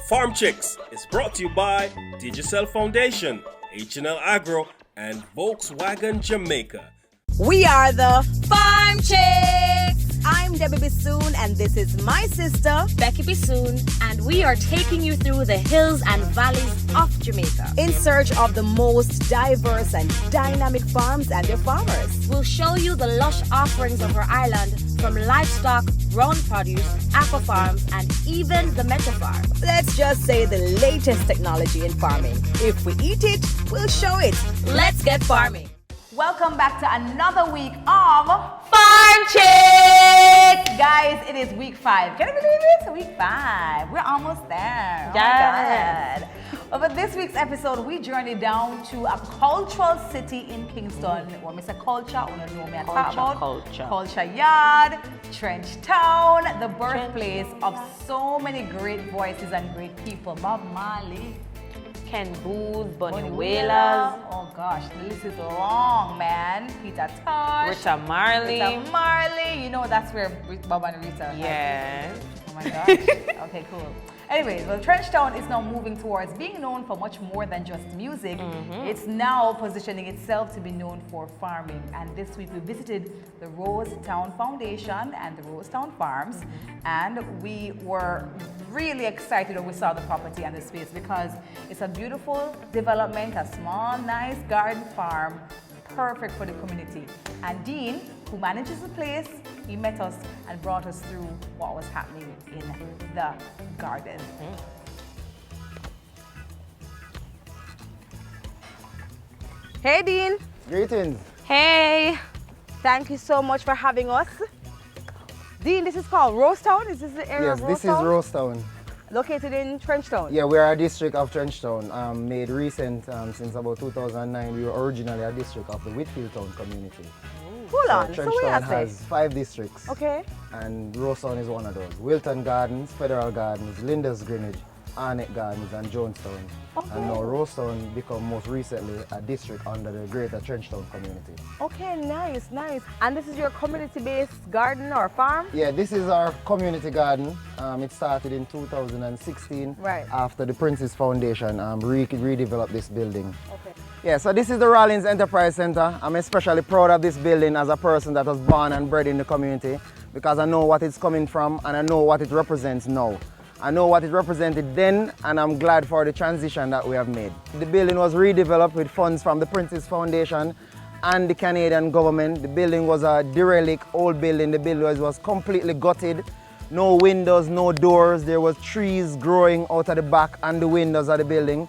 Farm Chicks is brought to you by Rosetown Foundation, H&L Agro, and Volkswagen Jamaica. We are the Farm Chicks! I'm Debbie Bissoon, and this is my sister, Becky Bissoon, and we are taking you through the hills and valleys of Jamaica in search of the most diverse and dynamic farms and their farmers. We'll show you the lush offerings of our island, from livestock, grown produce, aqua farms, and even the meta farm. Let's just say the latest technology in farming. If we eat it, we'll show it. Let's get farming. Welcome back to another week of Farm Chicks! Guys, it is week 5. Can you believe it? Week 5. We're almost there. Oh Yes. my God. Well, for this week's episode, we journey down to a cultural city in Kingston. When we say culture, I don't know me I talk about. Culture Yard, Trench Town, the birthplace of so many great voices and great people. Bob Marley, Ken Booth, Bunny Wheeler. Wheeler, Oh gosh, the list is long, man. Peter Tosh, Rita Marley. Rita Marley. You know that's where Bob and Rita. Yes. Oh my gosh. Okay, cool. Anyways, well, Trench Town is now moving towards being known for much more than just music. It's now positioning itself to be known for farming. And this week we visited the Rosetown Foundation and the Rosetown Farms. And we were really excited when we saw the property and the space because it's a beautiful development, a small, nice garden farm, perfect for the community. And Dean, who manages the place, he met us and brought us through what was happening in the garden. Hey, Dean. Greetings. Hey. Thank you so much for having us. Dean, this is called Rosetown? Is this the area Yes, of this is Rosetown? Rosetown. Located in Trenchtown? Yeah, we are a district of Trenchtown, made recent since about 2009. We were originally a district of the Whitfield Town community. Hold on, so where Trenchtown are they? has 5 districts, Okay. and Rosetown is one of those. Wilton Gardens, Federal Gardens, Linda's Greenwich, Arnett Gardens, and Jonestown. Okay. And now Rosetown become most recently a district under the greater Trenchtown community. Okay, nice, nice. And this is your community-based garden or farm? Yeah, this is our community garden. It started in 2016 Right. after the Princess Foundation redeveloped this building. Okay. Yeah, so this is the Rollins Enterprise Center. I'm especially proud of this building as a person that was born and bred in the community because I know what it's coming from and I know what it represents now. I know what it represented then and I'm glad for the transition that we have made. The building was redeveloped with funds from the Princess Foundation and the Canadian government. The building was a derelict old building. The building was completely gutted. No windows, no doors. There was trees growing out of the back and the windows of the building.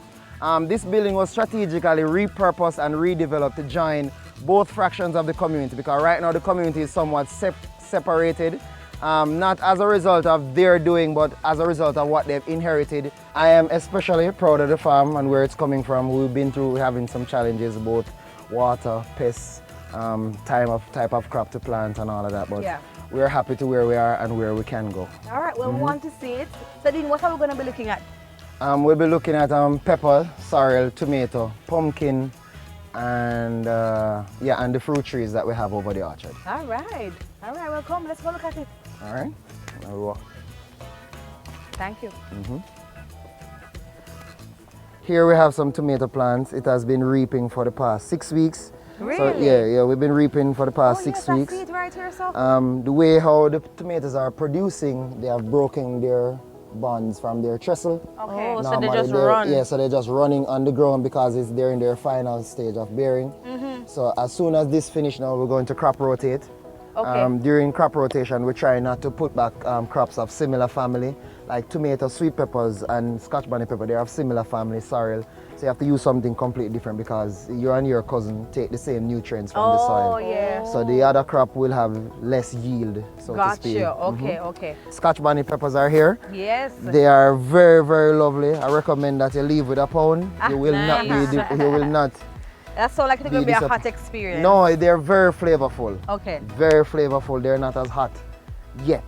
This building was strategically repurposed and redeveloped to join both fractions of the community because right now the community is somewhat separated, not as a result of their doing, but as a result of what they've inherited. I am especially proud of the farm and where it's coming from. We've been through having some challenges, both water, pests, type of crop to plant and all of that, but Yeah. we're happy to where we are and where we can go. All right, well, we want to see it. So, Dean, what are we going to be looking at? We'll be looking at pepper, sorrel, tomato, pumpkin, and and the fruit trees that we have over the orchard. All right, well, come, let's go look at it. All right. Now we walk. Thank you. Here we have some tomato plants. It has been reaping for the past 6 weeks. Really? So, yeah, we've been reaping for the past 6 yes, weeks. I see it right here, so. The way how the tomatoes are producing, they have broken their bonds from their trestle. Okay. Oh, so they Normally just run. Yeah, so they're just running on the ground because they're in their final stage of bearing. So as soon as this finishes now, we're going to crop rotate. Okay. During crop rotation, we try not to put back crops of similar family, like tomato, sweet peppers, and Scotch bonnet pepper. They have similar family, sorrel. So you have to use something completely different because you and your cousin take the same nutrients from the soil. Oh, yeah. So the other crop will have less yield, so to speak. Gotcha. Okay, okay. Scotch bonnet peppers are here. Yes. They are very, very lovely. I recommend that you leave with a pound. You will not nice. you will not. That sounds like it's going to be a Be hot experience. No, they're very flavorful. Okay. Very flavorful. They're not as hot yet.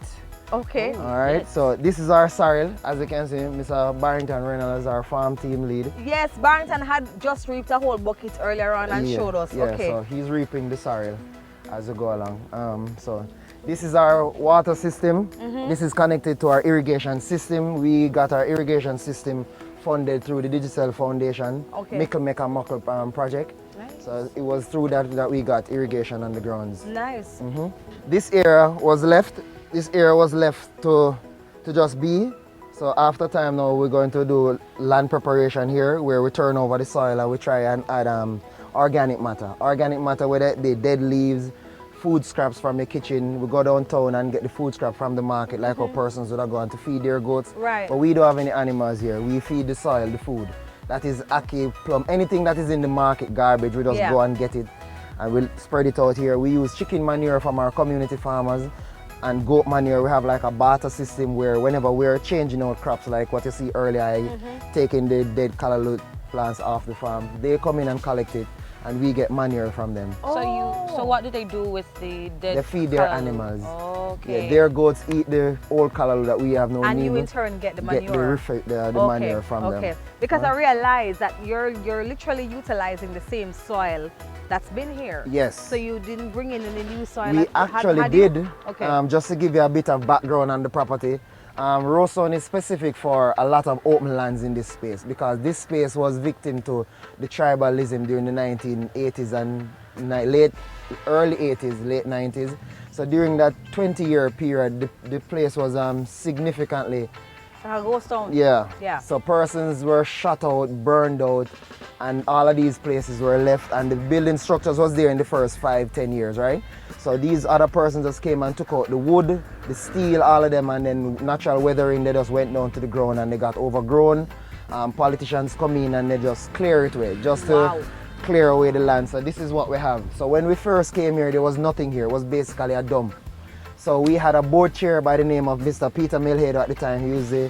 Okay. All right. So this is our sorrel. As you can see, Mr. Barrington Reynolds is our farm team lead. Yes, Barrington had just reaped a whole bucket earlier on and showed us. Yeah. Okay. So he's reaping the sorrel as we go along. So This is our water system. This is connected to our irrigation system. We got our irrigation system funded through the Digital Foundation, Mickle Make and Muckle project. Nice. So it was through that we got irrigation on the grounds. Nice. This area was left. This area was left to just be. So after time now, we're going to do land preparation here, where we turn over the soil and we try and add organic matter. Organic matter, whether the dead leaves, food scraps from the kitchen. We go downtown and get the food scrap from the market, like our persons would have gone to feed their goats. Right. But we don't have any animals here. We feed the soil, the food. That is ackee, plum, anything that is in the market garbage, we just go and get it and we'll spread it out here. We use chicken manure from our community farmers and goat manure. We have like a barter system where whenever we're changing out crops, like what you see earlier, taking the dead callaloo plants off the farm, they come in and collect it and we get manure from them. So what do they do with the dead They feed their callaloo? animals. Okay. Yeah, their goats eat the old callaloo that we have no And need. you in turn get the manure. Get the manure from them. Because I realize that you're literally utilizing the same soil that's been here. Yes. So you didn't bring in any new soil. We actually did. Okay. Just to give you a bit of background on the property. Rosetown is specific for a lot of open lands in this space because this space was victim to the tribalism during the 1980s and early 80s, late 90s. So during that 20-year period, the place was significantly... A ghost town. Yeah. So persons were shut out, burned out, and all of these places were left, and the building structures was there in the first 5-10 years, right? So these other persons just came and took out the wood, the steel, all of them, and then natural weathering, they just went down to the ground and they got overgrown. Politicians come in and they just clear it away, just to clear away the land. So this is what we have. So when we first came here, there was nothing here. It was basically a dump. So we had a board chair by the name of Mr. Peter Milhead at the time. He was the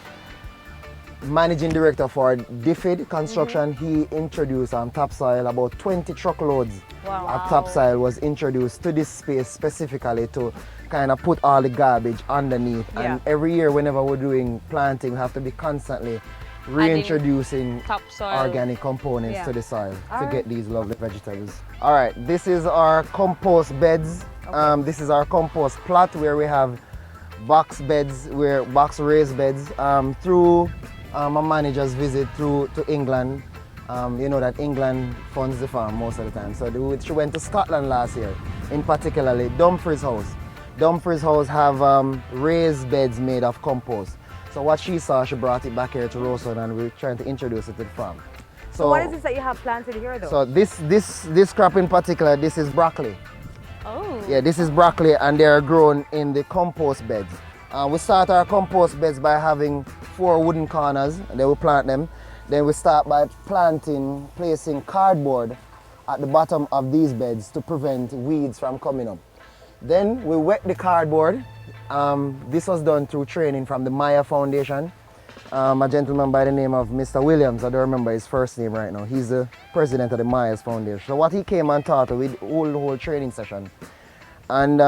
managing director for DFID Construction. He introduced topsoil, about 20 truckloads of topsoil was introduced to this space specifically to kind of put all the garbage underneath. And every year whenever we're doing planting, we have to be constantly reintroducing organic components to the soil to get these lovely vegetables. All right, this is our compost beds. This is our compost plot where we have box beds, box raised beds. Through my manager's visit to England, you know that England funds the farm most of the time. So she went to Scotland last year, in particularly Dumfries House. Dumfries House have raised beds made of compost. So what she saw, she brought it back here to Rosetown and we're trying to introduce it to the farm. So what is this that you have planted here though? So this crop in particular, this is broccoli. Oh. Yeah, this is broccoli and they are grown in the compost beds. We start our compost beds by having 4 wooden corners and then we plant them. Then we start by placing cardboard at the bottom of these beds to prevent weeds from coming up. Then we wet the cardboard. This was done through training from the Maya Foundation. A gentleman by the name of Mr. Williams, I don't remember his first name right now. He's the president of the Maya's Foundation. So what he came and taught with the whole training session. And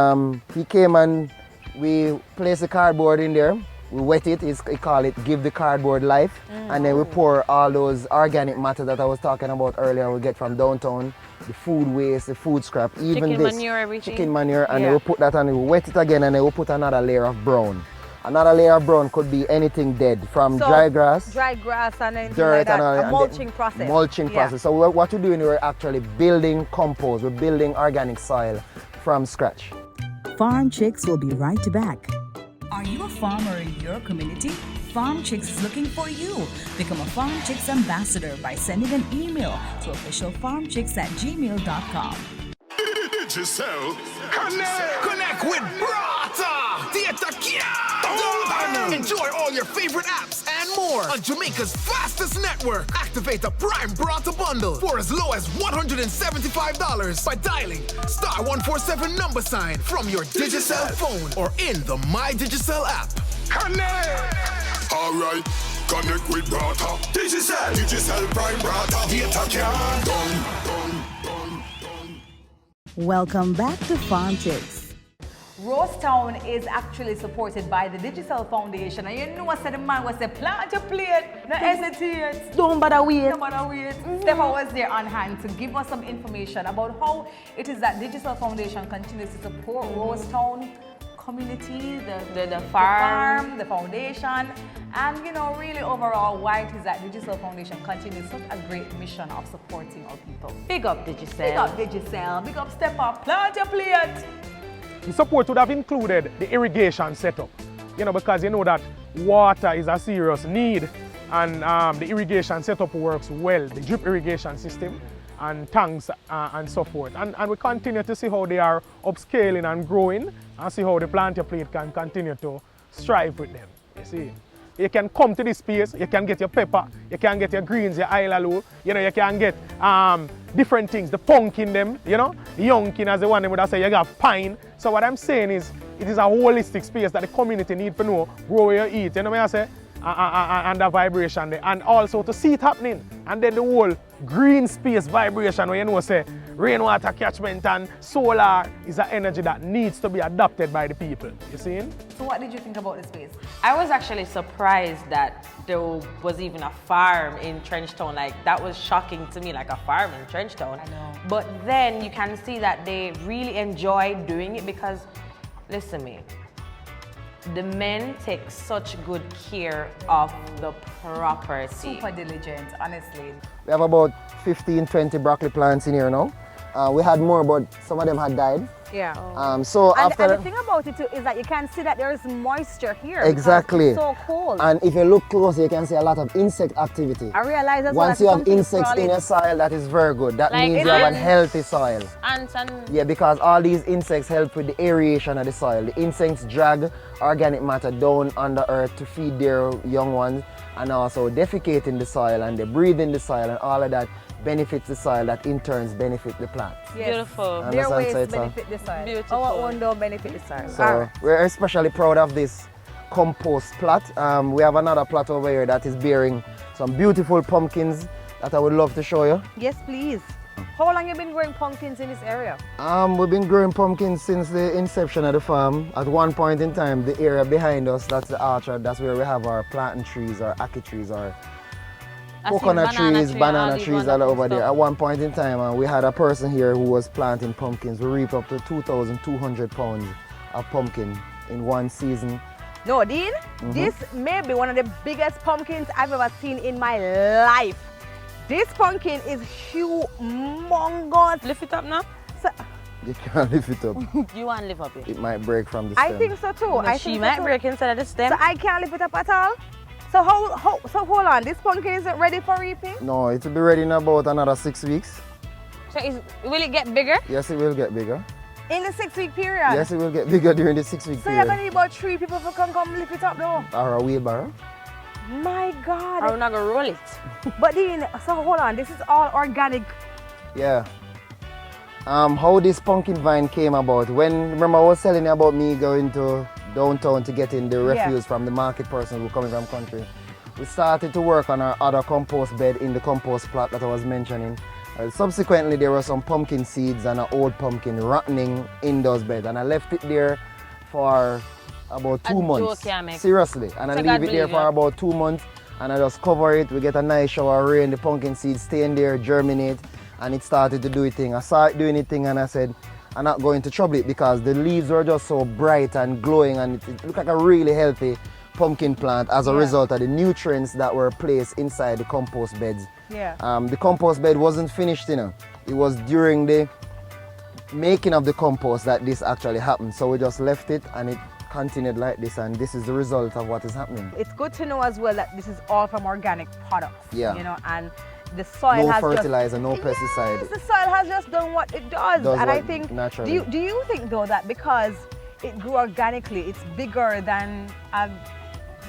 he came and we placed the cardboard in there. We wet it, he call it give the cardboard life. And then we pour all those organic matter that I was talking about earlier we get from downtown. The food waste, the food scrap, even chicken this. Manure, everything. Chicken manure, and then we put that on, we wet it again, and then we put another layer of brown. Another layer of brown could be anything dead, from dry grass and anything dirt like that. and A mulching process. Mulching process. So what we're doing, we're actually building compost, we're building organic soil from scratch. Farm Chicks will be right back. Are you a farmer in your community? Farm Chicks is looking for you. Become a Farm Chicks ambassador by sending an email to officialfarmchicks@gmail.com. Giselle, connect with Brata. Enjoy all your favorite apps and more on Jamaica's fastest network. Activate a Prime Brata bundle for as low as $175 by dialing *147 from your Digicel phone or in the My Digicel app. Connect! Alright, connect with Brata. Digicel Prime Brata. Data can done. Welcome back to Farm Chicks. Rosetown is actually supported by the Digital Foundation, and you know what the man was say, plant your plate, no hesitate. Don't bother wait. Don't bother wait. Stephen was there on hand to give us some information about how it is that Digital Foundation continues to support Rosetown community, the The farm, the foundation, and you know, really overall, why it is that Digital Foundation continues such a great mission of supporting our people. Big up Digicel. Big up Digicel, big up Step Up, plant your plate. The support would have included the irrigation setup, you know, because you know that water is a serious need, and the irrigation setup works well, the drip irrigation system and tanks and so forth. And we continue to see how they are upscaling and growing, and see how the plant your plate can continue to strive with them, you see. You can come to this space, you can get your pepper, you can get your greens, your callaloo, you know, you can get different things, the pumpkin them, you know, the youngkin as the one they would have said, you got pine. So what I'm saying is, it is a holistic space that the community need to know, grow where you eat, you know what I say? And the vibration there, and also to see it happening, and then the whole green space vibration where you know say rainwater catchment and solar is an energy that needs to be adopted by the people, you see? So what did you think about the space? I was actually surprised that there was even a farm in Trenchtown. Like, that was shocking to me, like a farm in Trenchtown. I know. But then you can see that they really enjoy doing it because, listen me, the men take such good care of the property. Super diligent, honestly. We have about 15, 20 broccoli plants in here now. We had more, but some of them had died. Yeah. So And, after and the thing about it too is that you can see that there is moisture here. Exactly. It's so cold. And if you look closer, you can see a lot of insect activity. I realize as Once well you have insects in your soil, that is very good. That Like means you have a ants. healthy soil. Ants and Yeah, because all these insects help with the aeration of the soil. The insects drag organic matter down under earth to feed their young ones, and also defecate in the soil, and they breathe in the soil, and all of that benefits the soil, that in turns benefit the plants. Yes. beautiful. Their Understand? So waste it's a- benefit the soil. Beautiful. Our own don't benefit the soil. So Alright. we're especially proud of this compost plot. We have another plot over here that is bearing some beautiful pumpkins that I would love to show you. Yes, please. How long have you been growing pumpkins in this area? We've been growing pumpkins since the inception of the farm. At one point in time, the area behind us, that's the orchard, that's where we have our plantain trees, our ackee trees, our I see coconut banana trees, tree, banana all these trees all wonderful over there. stuff. At one point in time, we had a person here who was planting pumpkins. We reaped up to 2,200 pounds of pumpkin in one season. No, Dean, this may be one of the biggest pumpkins I've ever seen in my life. This pumpkin is humongous. Lift it up now. So, You can't lift it up. You want to lift up it? It might break from the I stem. think so too. No, I she think might so too. break inside of the stem. So I can't lift it up at all. So so hold on, this pumpkin isn't ready for reaping? No, it will be ready in about another 6 weeks. So will it get bigger? Yes, it will get bigger. In the 6-week period? Yes, it will get bigger during the 6 week So you're period. gonna need about 3 people to come lift it up though? Or a wheelbarrow. My God. Or we're not going to roll it? But Dean, so hold on, this is all organic. Yeah. How this pumpkin vine came about. Remember I was telling you about me going to downtown to get in the refuse from the market person who coming from country. We started to work on our other compost bed in the compost plot that I was mentioning. Subsequently, there were some pumpkin seeds and an old pumpkin rotting in those beds, and I left it there for about 2 months. joke, yeah, mate. Seriously, and I So leave God it there believe for you. about 2 months, and I just cover it. We get a nice shower of rain, the pumpkin seeds stay in there, germinate, and it started to do its thing. I saw it doing its thing, and I said, I'm not going to trouble it because the leaves were just so bright and glowing, and it looked like a really healthy pumpkin plant as a result of the nutrients that were placed inside the compost beds. Yeah. The compost bed wasn't finished, you know. It was during the making of the compost that this actually happened. So we just left it, and it continued like this, and this is the result of what is happening. It's good to know as well that this is all from organic products. Yeah. You know, and the soil No has fertilizer, just, no pesticide. Yes, the soil has just done what it does. Does and I what think, naturally. do you think though that because it grew organically, it's bigger than,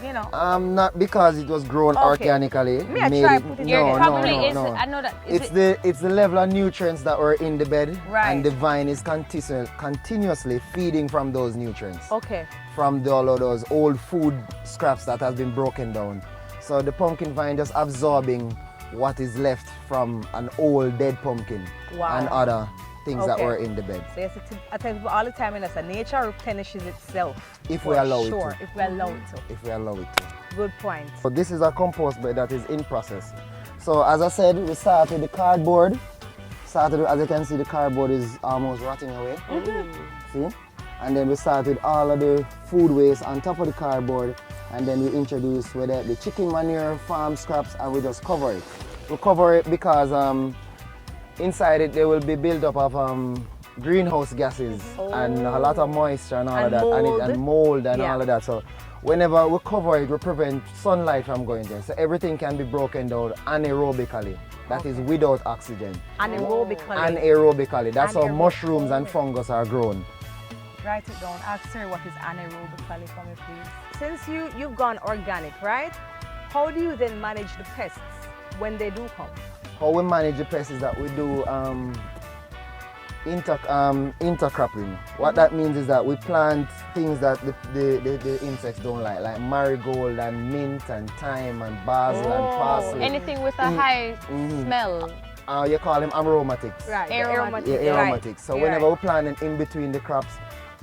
you know? Not because it was grown Okay. organically. Me, I made try it- put it no, there. no, Probably no, is. no. I know that. It's the level of nutrients that were in the bed, Right. and the vine is continuously feeding from those nutrients, Okay. from all of those old food scraps that has been broken down. So the pumpkin vine just absorbing what is left from an old dead pumpkin Wow. and other things that Okay. were in the bed. So yes, I tell people all the time, and nature replenishes itself. If we for allow it sure, to. if we allow it to. If we allow it to. Good point. So this is a compost bed that is in process. So as I said, we start with the cardboard. As you can see, the cardboard is almost rotting away. See? And then we start with all of the food waste on top of the cardboard. And then we introduce with the chicken manure, farm scraps, and we just cover it. We cover it because inside it there will be build-up of greenhouse gases and a lot of moisture and all of that, and mold and all of that. So whenever we cover it, we prevent sunlight from going there. So everything can be broken down anaerobically. That is without oxygen. Anaerobically. Anaerobically. That's how mushrooms and fungus are grown. Write it down. Ask her what is anaerobically for me, please. Since you've gone organic, right? How do you then manage the pests when they do come? How we manage the pests is that we do intercropping. What that means is that we plant things that the insects don't like marigold and mint and thyme and basil and parsley. Anything with a high smell. You call them aromatics. Right, Aromatic. Yeah, aromatics. So whenever we plant them in between the crops,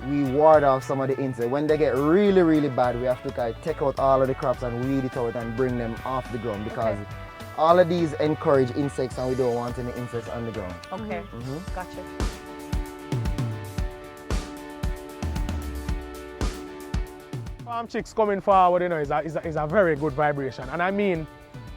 we ward off some of the insects. When they get really, really bad, we have to take out all of the crops and weed it out and bring them off the ground because all of these encourage insects and we don't want any insects on the ground. Okay, gotcha. Farm chicks coming forward, you know, is a very good vibration. And I mean,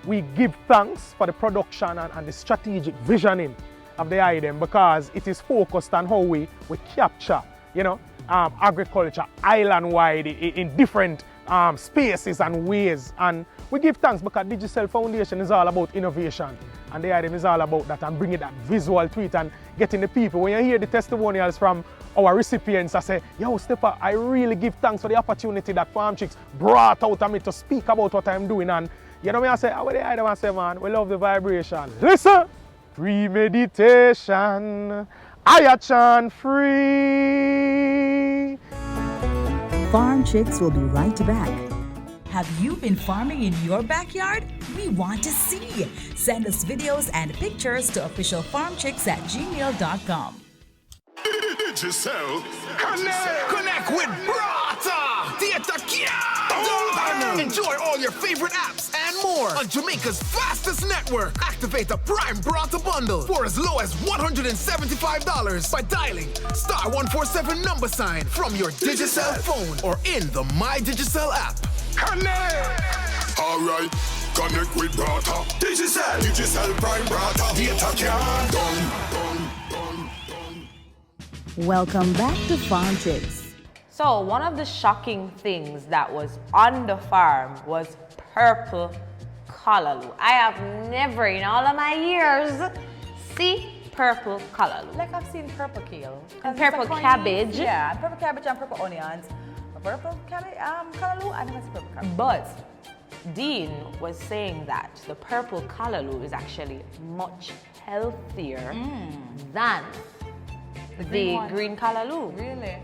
we give thanks for the production and the strategic visioning of the item because it is focused on how we capture, you know, agriculture island-wide in different spaces and ways. And we give thanks because Digital Foundation is all about innovation. And the item is all about that and bringing that visual to it and getting the people. When you hear the testimonials from our recipients, I say, yo, Stepper, I really give thanks for the opportunity that Farm Chicks brought out of me to speak about what I'm doing. And you know me, I say, what the item I say, man, we love the vibration. Listen, premeditation, I chant free. Farm Chicks will be right back. Have you been farming in your backyard? We want to see. Send us videos and pictures to officialfarmchicks@gmail.com. Digicel. Connect with Brata. Theater Kia. Enjoy all your favorite apps and more on Jamaica's fastest network. Activate the Prime Brata bundle for as low as $175 by dialing *147 from your Digicel phone or in the My Digicel app. Connect! Alright, connect with Brata. Digicel Prime Brata. Data can done. Welcome back to Farm Chicks. So one of the shocking things that was on the farm was purple callaloo. I have never in all of my years seen purple callaloo. Like I've seen purple kale. And purple cabbage. Yeah, purple cabbage and purple onions. Purple cabbage, callaloo, I never see purple cabbage. But Dean was saying that the purple callaloo is actually much healthier than the green callaloo. Really?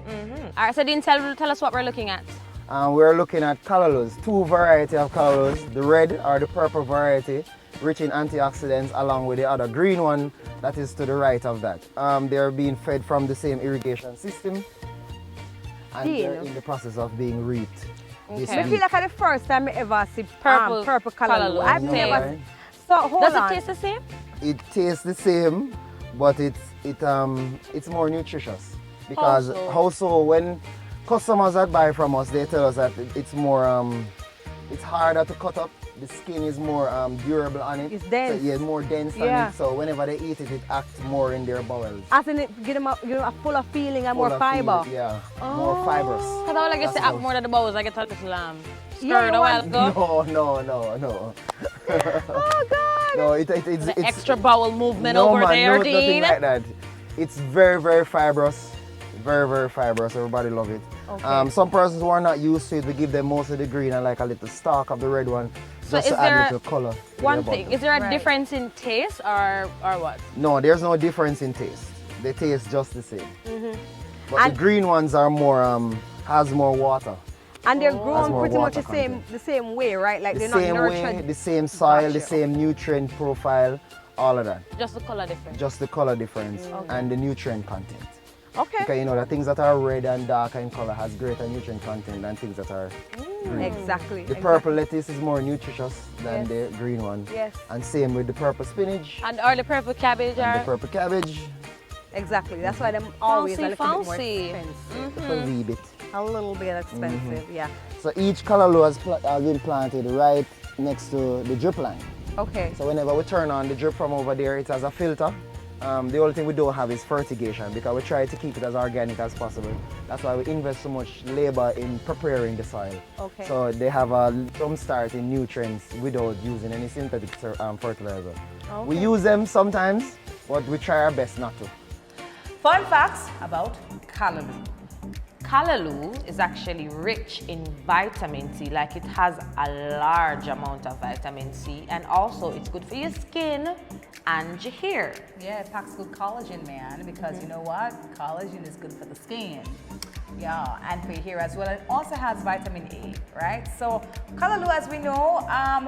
All right, so Dean, tell us what we're looking at. We're looking at callaloo, two varieties of callaloo, the red or the purple variety, rich in antioxidants, along with the other green one that is to the right of that. They're being fed from the same irrigation system. And they're in the process of being reaped. I feel like the first time I ever see purple callaloo. I've never. So hold on. Does it taste the same? It tastes the same, but it's more nutritious because also when customers that buy from us, they tell us that it's more it's harder to cut up. The skin is more durable on it. It's dense. So, yeah, more dense on it. So whenever they eat it, it acts more in their bowels. As in it give them a fuller feeling and more fiber. More fibrous. Because I would like to say more than the bowls. I get a little stirred a while ago. No. Oh God! No, it's extra bowel movement over there, Dean. Nothing like that. It's very, very fibrous. Very, very fibrous. Everybody love it. Okay. Some persons who are not used to it, we give them most of the green and like a little stalk of the red one, so just to add a little color. One thing, is there a difference in taste or what? No, there's no difference in taste. They taste just the same. But the green ones are more, has more water. And they're grown pretty much the same way, right? Like they're not nurtured. The same soil, the same nutrient profile, all of that. Just the color difference. Just the color difference and the nutrient content. Okay. Because you know the things that are red and dark in color has greater nutrient content than things that are green. Exactly. The purple lettuce is more nutritious than the green one. Yes. And same with the purple spinach. And or the purple cabbage The purple cabbage. Exactly. That's why them always a little bit more Fancy. expensive. A wee bit. A little bit expensive, yeah. So each callaloo has been planted right next to the drip line. Okay. So whenever we turn on the drip from over there, it has a filter. The only thing we don't have is fertigation because we try to keep it as organic as possible. That's why we invest so much labor in preparing the soil. Okay. So they have a jump start in nutrients without using any synthetic fertilizer. Okay. We use them sometimes, but we try our best not to. Fun facts about callaloo. Callaloo is actually rich in vitamin C, like it has a large amount of vitamin C, and also it's good for your skin and your hair. Yeah, it packs good collagen, man, because you know what? Collagen is good for the skin. Yeah, and for your hair as well. It also has vitamin A, right? So callaloo, as we know,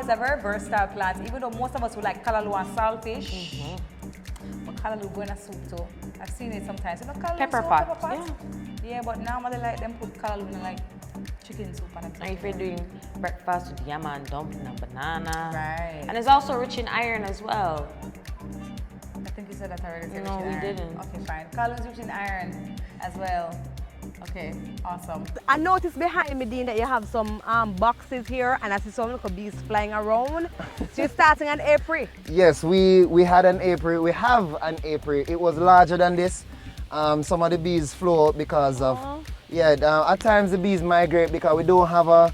is a very versatile plant, even though most of us would like callaloo and saltfish. But callaloo go in a soup too. I've seen it sometimes. You know, callaloo Pepper soup, pot. pepper pot? Yeah, but normally like them put callaloo in like chicken soup and And if you're doing breakfast with yam and dumpling and banana. Right. And it's also rich in iron as well. I think you said that already. it's No, rich in we iron. didn't. Okay, fine. Callaloo is rich in iron as well. Okay, awesome. I noticed behind me, Dean, that you have some boxes here, and I see some little bees flying around. So you're starting an apiary. Yes, we had an apiary. We have an apiary. It was larger than this. Some of the bees flow out because of, at times the bees migrate because we don't have a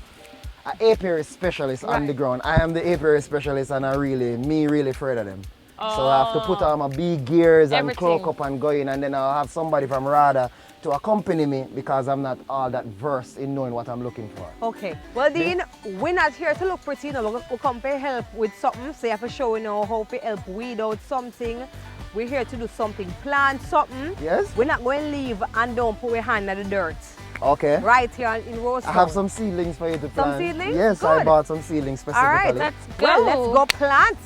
apiary specialist on the ground. I am the apiary specialist and I'm really afraid of them. So I have to put on my bee gears and cloak up and go in, and then I'll have somebody from RADA to accompany me because I'm not all that versed in knowing what I'm looking for. Okay. Well, Dean, we're not here to look pretty, you know. We come to help with something. So you have to show, you know, how to help weed out something. We're here to do something, plant something. Yes? We're not going to leave and don't put your hand in the dirt. Okay. Right here in Rosetown. I have some seedlings for you to plant. Some seedlings? Yes, I Good. bought some seedlings specifically. All right, let's go plant.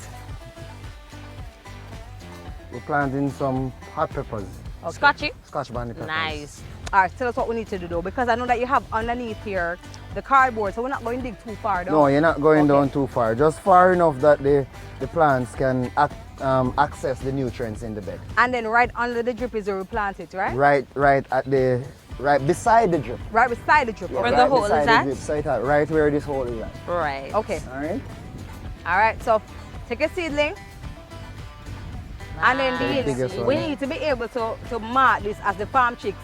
We're planting some hot peppers. Okay. Scotchy? Scotch bonnet peppers. Nice. All right, tell us what we need to do though, because I know that you have underneath here the cardboard, so we're not going to dig too far down. No, you're not going down too far. Just far enough that the plants can access the nutrients in the bed. And then right under the drip is where we plant it, right? Right beside the drip. Right beside the drip. Yeah, Where okay. the hole beside is the at? drip, so it right where this hole is at. Right. Okay. All right. All right, so take a seedling. And then Take these, this one. we need to be able to mark this as the farm chicks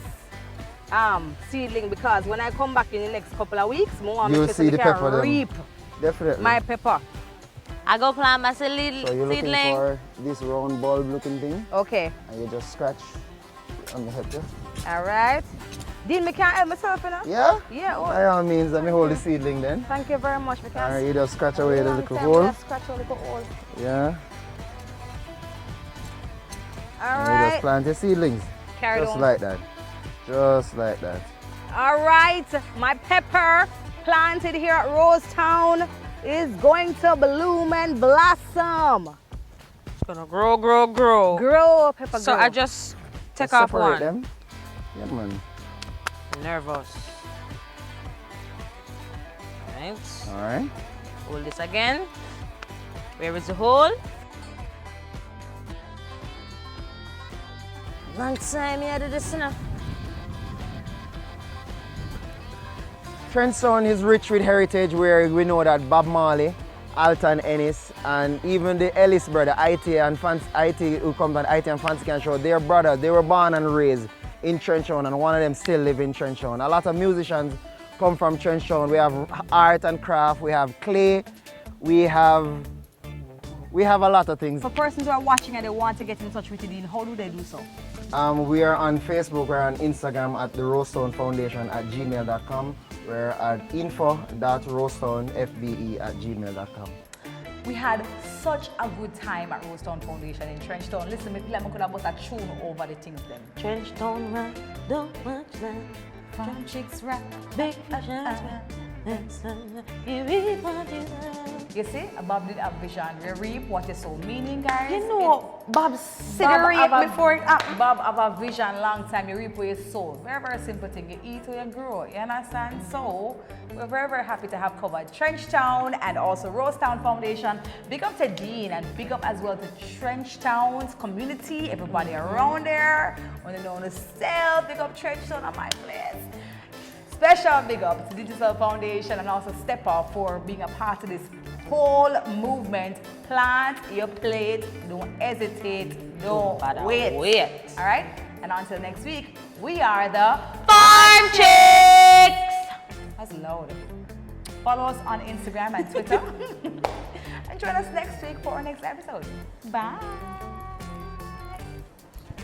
seedling, because when I come back in the next couple of weeks, more You'll see the pepper then. reap Definitely. my pepper. I go plant my seedling. So you're looking for this round bulb looking thing, Okay. and you just scratch on the head. All right. Dean, me can't help myself, you know? Yeah? Yeah. Oh. By all means, let me hold the seedling then. Thank you very much. Me All right, can't you just scratch away the long little time hole. just scratch a little hole. Yeah. All And you right. just plant your seedlings. Carry Just on. like that. Just like that. All right, my pepper planted here at Rosetown is going to bloom and blossom. It's gonna grow, grow, grow. Grow, pepper, So grow. I just take Just off separate one. them. Yeah, man. Nervous. Right. All right. Hold this again. Where is the hole? Long time I do this enough. Trenchtown is rich with heritage where we know that Bob Marley, Alton Ennis, and even the Ellis brother, IT who come on IT and Fancy Can Show, they're brothers. They were born and raised in Trenchtown, and one of them still live in Trenchtown. A lot of musicians come from Trenchtown. We have art and craft, we have clay, we have a lot of things. For persons who are watching and they want to get in touch with you, Dean, how do they do so? We are on Facebook, we're on Instagram at the Rosetown Foundation at gmail.com. We're at info.rostownfbe@gmail.com. We had such a good time at Rosetown Foundation in Trenchtown. Listen, me feel like I could have put a tune over the things them. Trench don't run, don't watch that. Farm chicks rap, Big fashions rap. You reap what you sow. You see, Bob did have vision. We reap what you sow. Meaning, guys. You know, Bob said Bob reap have a- before it happened. Bob have a vision long time. You reap what you sow. Very, very simple thing. You eat what you grow. You understand? So, we're very, very happy to have covered Trenchtown and also Rosetown Foundation. Big up to Dean and big up as well to Trenchtown's community, everybody around there. When they don't sell, big up Trenchtown on my place. Special big up to Digital Foundation and also Step Up for being a part of this whole movement. Plant your plate, don't hesitate, don't wait. All right? And until next week, we are the Farm Chicks! That's loud. Follow us on Instagram and Twitter. And join us next week for our next episode. Bye.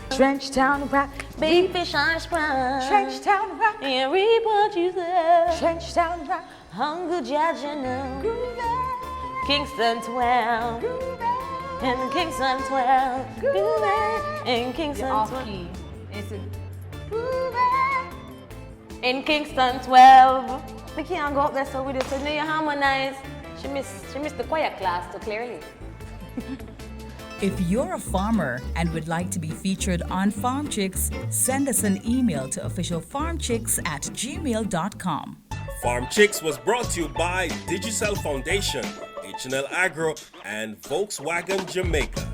Trenchtown rock, Big fish on sprung. Trenchtown rock, And reap what you sow. Trenchtown rock, Hunger judge you know. groovy, Kingston 12. groovy. And Kingston 12. Groovy. In Kingston You're off 12. key. It's a groovy. In Kingston 12. We can't go up there so we just say, no, you harmonize. She missed the choir class too clearly. If you're a farmer and would like to be featured on Farm Chicks, send us an email to officialfarmchicks@gmail.com. Farm Chicks was brought to you by Digicel Foundation, H&L Agro, and Volkswagen Jamaica.